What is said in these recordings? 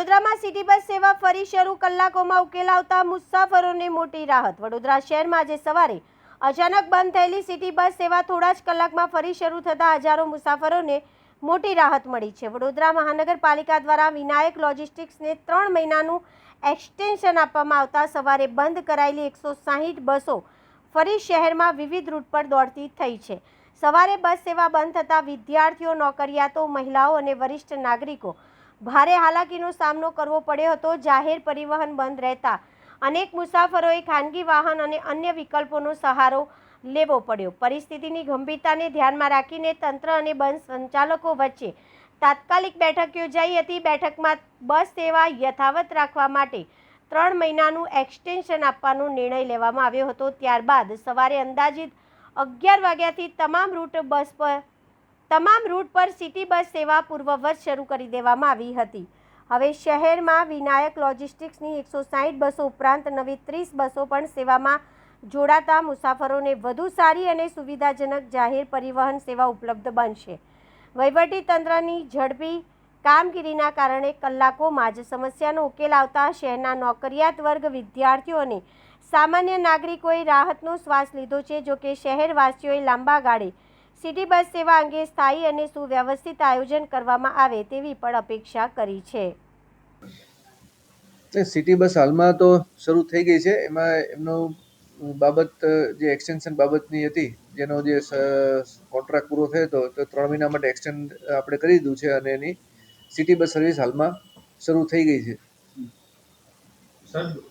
વડોદરામાં city bus સેવા ફરી શરૂ, કલાકોમાં ઉકેલ આવતા મુસાફરોને મોટી રાહત। વડોદરા શહેરમાં આજે સવારે અચાનક બંધ થયેલી સિટી બસ સેવા થોડા જ કલાકમાં ફરી શરૂ થતા હજારો મુસાફરોને મોટી રાહત મળી છે। વડોદરા મહાનગરપાલિકા દ્વારા વિનાયક લોજિસ્ટિક્સને 3 મહિનાનું એક્સટેન્શન આપવામાં આવતા સવારે બંધ કરાયેલી 160 બસો ફરી શહેરમાં વિવિધ રૂટ પર દોડતી થઈ છે। સવારે બસ સેવા બંધ થતાં વિદ્યાર્થીઓ, નોકરિયાતો, મહિલાઓ અને વરિષ્ઠ નાગરિકો ભારે હાલાકીનો સામનો કરવો પડ્યો હતો। જાહેર પરિવહન બંધ રહેતા અનેક મુસાફરોએ ખાનગી વાહન અને અન્ય વિકલ્પોનો સહારો લેવો પડ્યો। પરિસ્થિતિની ગંભીરતાને ધ્યાનમાં રાખીને તંત્ર અને બસ સંચાલકો વચ્ચે તાત્કાલિક બેઠક યોજાઈ હતી। બેઠકમાં બસ સેવા યથાવત રાખવા માટે 3 મહિનાનું એક્સટેન્શન આપવાનો નિર્ણય લેવામાં આવ્યો હતો। ત્યારબાદ સવારે અંદાજિત 11 વાગ્યાથી તમામ રૂટ પર સિટી બસ સેવા પૂર્વવત શરૂ કરી દેવામાં આવી હતી। હવે શહેરમાં વિનાયક લોજિસ્ટિક્સની 160 બસો ઉપરાંત નવી 30 બસો પણ સેવામાં જોડાતા મુસાફરોને વધુ સારી અને સુવિધાજનક જાહેર પરિવહન સેવા ઉપલબ્ધ બનશે। વહીવટી તંત્રની ઝડપી કામગીરીના કારણે કલાકોમાં જ સમસ્યાનો ઉકેલ આવતા શહેરના નોકરિયાત વર્ગ, વિદ્યાર્થીઓ અને સામાન્ય નાગરિકોએ રાહતનો શ્વાસ લીધો છે। જોકે શહેરવાસીઓએ લાંબા ગાળે સિટી બસ સેવા અંગે સ્થાયી અને સુવ્યવસ્થિત આયોજન કરવામાં આવે તેવી પણ અપેક્ષા કરી છે। સિટી બસ હાલમાં તો શરૂ થઈ ગઈ છે। એમાં એમનો બાબત જે એક્સટેન્શન બાબતની હતી, જેનો જે કોન્ટ્રાક્ટ પૂરો થયો હતો તો 3 મહિના માટે એક્સટેન્ડ આપણે કરી દીધું છે અને એની સિટી બસ સર્વિસ હાલમાં શરૂ થઈ ગઈ છે। સાહેબ,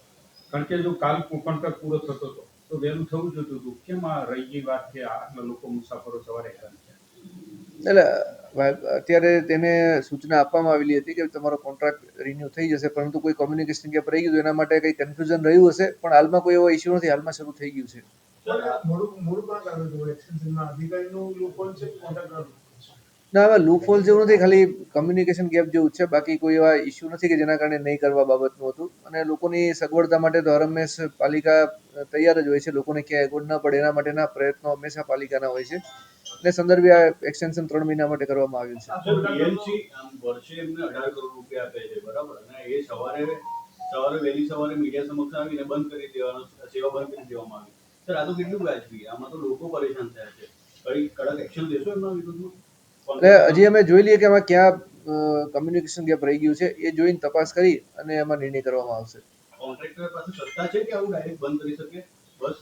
કારણ કે જો કાલ કોન્ટ્રાક્ટ પૂરો થતો હતો તો વહેલું થવું જોઈતું હતું, કેમ આ રહી ગઈ વાત કે આટલા લોકો મુસાફરો સવારે હેરાન થયા? એટલે અત્યારે તેને સૂચના આપવામાં આવેલી હતી કે તમારો કોન્ટ્રાક્ટ રિન્યુ થઈ જશે, પરંતુ કોઈ કોમ્યુનિકેશન ગેપ રહી ગયું, એના માટે કંઈ કન્ફ્યુઝન રહ્યું હશે, પણ હાલમાં કોઈ એવો ઇસ્યુ નથી, હાલમાં શરૂ થઈ ગયું છે। ના, હવે લૂપહોલ જેવું નથી, ખાલી કમ્યુનિકેશન ગેપ જેવું છે, બાકી કોઈ એવા ઇસ્યુ નથી કે જેના કારણે નહીં કરવા બાબતનું હતું। અને લોકોની સગવડતા માટે તો હરહંમેશ પાલિકા તૈયાર જ હોય છે, લોકોને ક્યાંય અગવડ ન પડે એના માટેના પ્રયત્નો હંમેશા પાલિકાના હોય છે। અને સંદર્ભે આ એક્સટેન્શન 3 મહિના માટે કરવામાં આવ્યું છે। બીએમસી વર્ષે એમને 18 કરોડ રૂપિયા આપે છે, બરાબર, અને એ સવારે વહેલી સવારે મીડિયા સમક્ષ આવીને બંધ કરી દેવાનો, સેવા બંધ કરી દેવામાં આવી। સર, આ તો કેટલું વ્યાજબી? આમાં તો લોકો પરેશાન થયા છે, કઈ કડક એક્શન લેશો એમના વિરુદ્ધમાં? એટલે હજી અમે જોઈ લઈએ કે એમાં ક્યાં કમ્યુનિકેશન ગેપ રહી ગયું છે, એ જોઈને તપાસ કરી અને એમાં નિર્ણય કરવામાં આવશે। કોન્ટ્રાક્ટર પાસે સત્તા છે કે આવું ડાયરેક્ટ બંધ કરી શકે બસ?